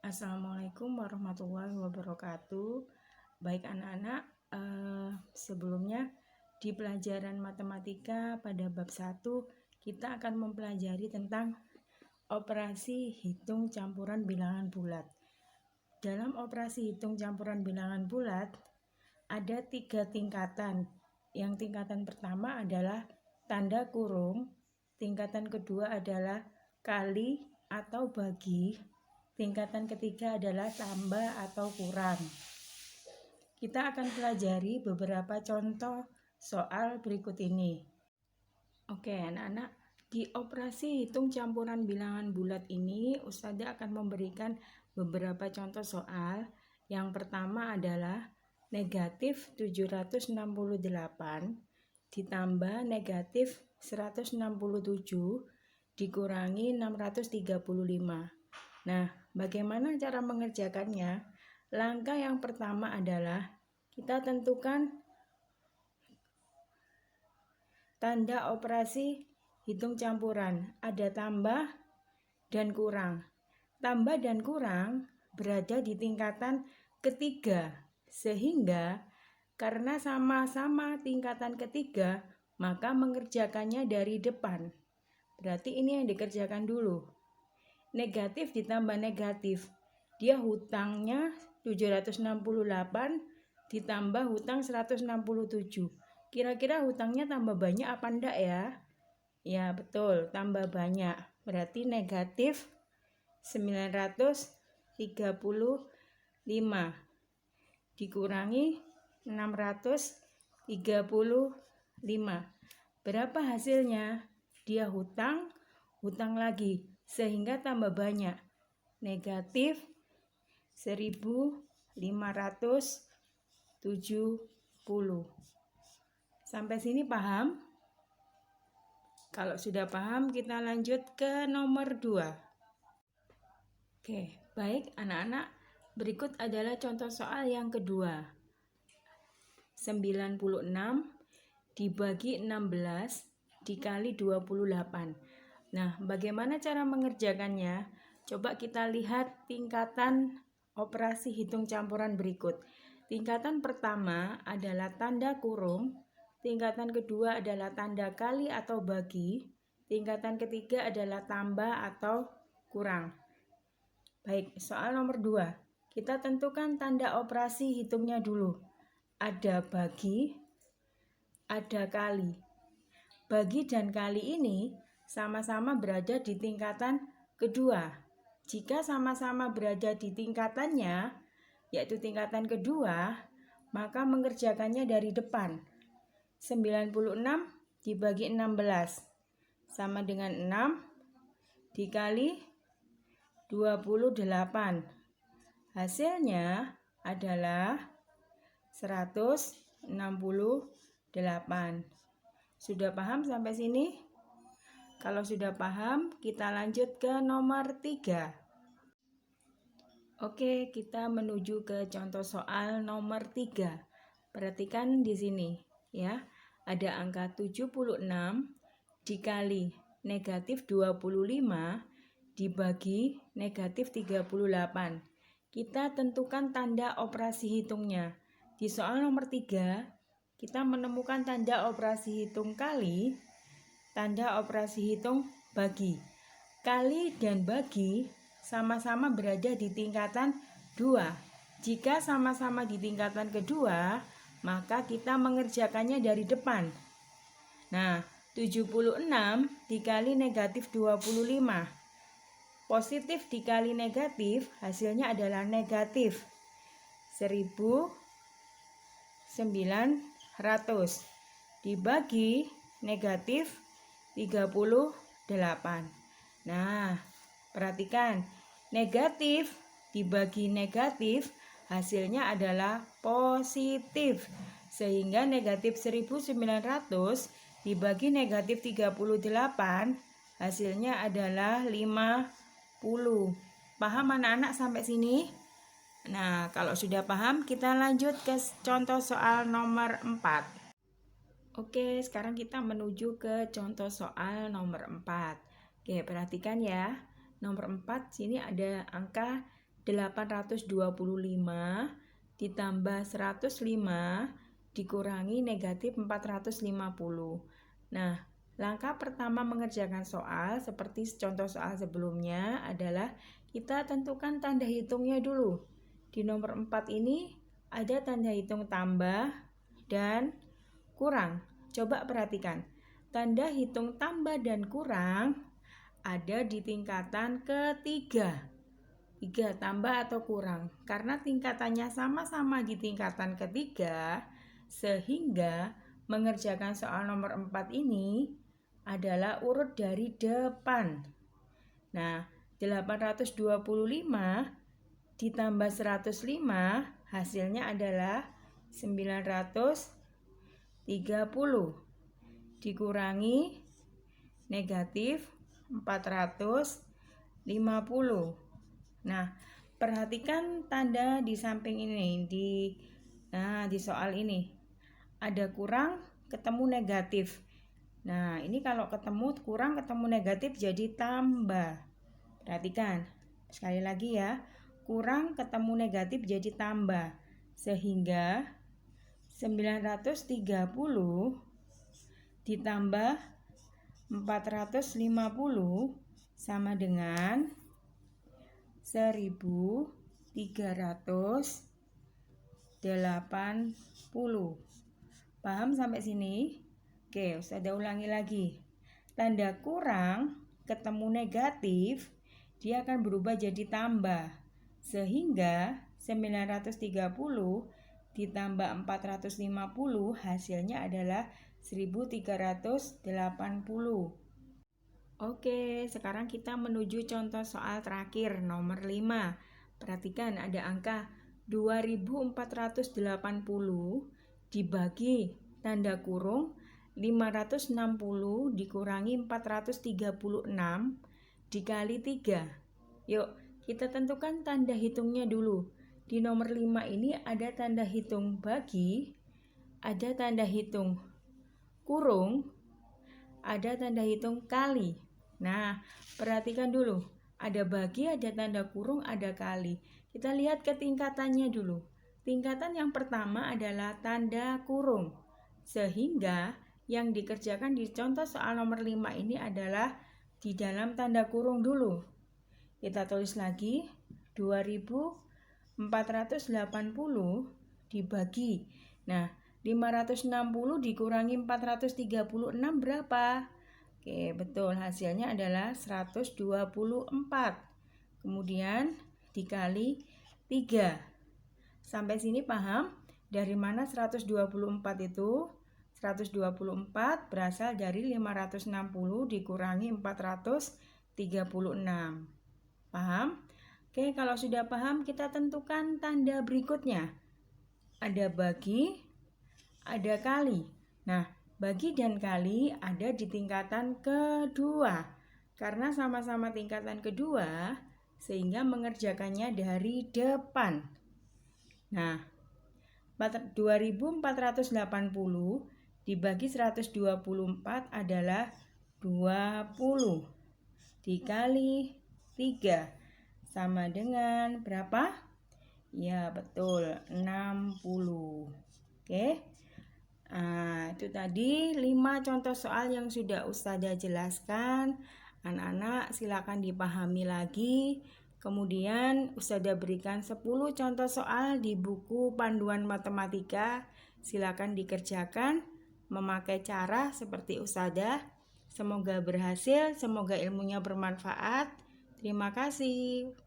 Assalamualaikum warahmatullahi wabarakatuh. Baik anak-anak, sebelumnya di pelajaran matematika pada bab 1 kita akan mempelajari tentang operasi hitung campuran bilangan bulat. Dalam operasi hitung campuran bilangan bulat ada 3 tingkatan. Yang tingkatan pertama adalah tanda kurung, tingkatan kedua adalah kali atau bagi, tingkatan ketiga adalah tambah atau kurang. Kita akan pelajari beberapa contoh soal berikut ini. Oke anak-anak, di operasi hitung campuran bilangan bulat ini Ustazah akan memberikan beberapa contoh soal. Yang pertama adalah negatif 768 ditambah negatif 167 dikurangi 635. Nah, bagaimana cara mengerjakannya? Langkah yang pertama adalah kita tentukan tanda operasi hitung campuran. Ada tambah dan kurang. Tambah dan kurang berada di tingkatan ketiga, sehingga karena sama-sama tingkatan ketiga, maka mengerjakannya dari depan. Berarti ini yang dikerjakan dulu. Negatif ditambah negatif, dia hutangnya 768 ditambah hutang 167. Kira-kira hutangnya tambah banyak apa enggak ya? Ya betul, tambah banyak. Berarti negatif 935 dikurangi 635. Berapa hasilnya? Dia hutang lagi, sehingga tambah banyak, negatif 1570. Sampai sini paham? Kalau sudah paham, kita lanjut ke nomor 2. Oke, baik anak-anak, berikut adalah contoh soal yang kedua. 96 dibagi 16 dikali 28. Nah, bagaimana cara mengerjakannya? Coba kita lihat tingkatan operasi hitung campuran berikut. Tingkatan pertama adalah tanda kurung, tingkatan kedua adalah tanda kali atau bagi, tingkatan ketiga adalah tambah atau kurang. Baik, soal nomor 2. Kita tentukan tanda operasi hitungnya dulu. Ada bagi, ada kali. Bagi dan kali ini sama-sama berada di tingkatan kedua. Jika sama-sama berada di tingkatannya, yaitu tingkatan kedua, maka mengerjakannya dari depan. 96 dibagi 16 sama dengan 6 dikali 28. Hasilnya adalah 168. Sudah paham sampai sini? Kalau sudah paham, kita lanjut ke nomor 3. Oke, kita menuju ke contoh soal nomor 3. Perhatikan di sini ya. Ada angka 76 dikali negatif 25 dibagi negatif 38. Kita tentukan tanda operasi hitungnya. Di soal nomor 3, kita menemukan tanda operasi hitung kali, tanda operasi hitung bagi. Kali dan bagi sama-sama berada di tingkatan 2. Jika sama-sama di tingkatan kedua, maka kita mengerjakannya dari depan. Nah, 76 dikali negatif 25. Positif dikali negatif, hasilnya adalah negatif 1900 dibagi negatif 38. Nah, perhatikan, negatif dibagi negatif hasilnya adalah positif, sehingga negatif 1900 dibagi negatif 38 hasilnya adalah 50. Paham anak-anak sampai sini? Nah, kalau sudah paham, kita lanjut ke contoh soal nomor 4. Oke, sekarang kita menuju ke contoh soal nomor 4. Oke, perhatikan ya. Nomor 4, sini ada angka 825 ditambah 105 dikurangi negatif 450. Nah, langkah pertama mengerjakan soal seperti contoh soal sebelumnya adalah kita tentukan tanda hitungnya dulu. Di nomor 4 ini ada tanda hitung tambah dan kurang. Coba perhatikan, tanda hitung tambah dan kurang ada di tingkatan ketiga. 3 tambah atau kurang. Karena tingkatannya sama-sama di tingkatan ketiga, sehingga mengerjakan soal nomor 4 ini adalah urut dari depan. Nah, 825 ditambah 105 hasilnya adalah 930 dikurangi negatif 450. Nah, perhatikan tanda di samping ini di soal ini. Ada kurang ketemu negatif. Nah, ini kalau ketemu kurang ketemu negatif jadi tambah. Perhatikan. Sekali lagi ya. Kurang ketemu negatif jadi tambah. Sehingga 930 ditambah 450 sama dengan 1380. Paham sampai sini? Oke, Ustazah ulangi lagi. Tanda kurang ketemu negatif, dia akan berubah jadi tambah. Sehingga 930 ditambah 450 hasilnya adalah 1380. Oke, sekarang kita menuju contoh soal terakhir nomor 5. Perhatikan ada angka 2480 dibagi tanda kurung 560 dikurangi 436 dikali 3. Yuk, kita tentukan tanda hitungnya dulu. Di nomor 5 ini ada tanda hitung bagi, ada tanda hitung kurung, ada tanda hitung kali. Nah, perhatikan dulu. Ada bagi, ada tanda kurung, ada kali. Kita lihat ke tingkatannya dulu. Tingkatan yang pertama adalah tanda kurung. Sehingga yang dikerjakan di contoh soal nomor 5 ini adalah di dalam tanda kurung dulu. Kita tulis lagi 2480 dibagi. Nah, 560 dikurangi 436 berapa? Oke, betul. Hasilnya adalah 124. Kemudian dikali 3. Sampai sini paham? Dari mana 124 itu? 124 berasal dari 560 dikurangi 436. Paham? Oke, kalau sudah paham kita tentukan tanda berikutnya. Ada bagi, ada kali. Nah, bagi dan kali ada di tingkatan kedua. Karena sama-sama tingkatan kedua, sehingga mengerjakannya dari depan. Nah, 2480 dibagi 124 adalah 20 dikali 3 sama dengan berapa? Ya, betul, 60. Oke. Nah, itu tadi 5 contoh soal yang sudah Ustazah jelaskan. Anak-anak silakan dipahami lagi. Kemudian Ustazah berikan 10 contoh soal di buku panduan matematika. Silakan dikerjakan memakai cara seperti Ustazah. Semoga berhasil, semoga ilmunya bermanfaat. Terima kasih.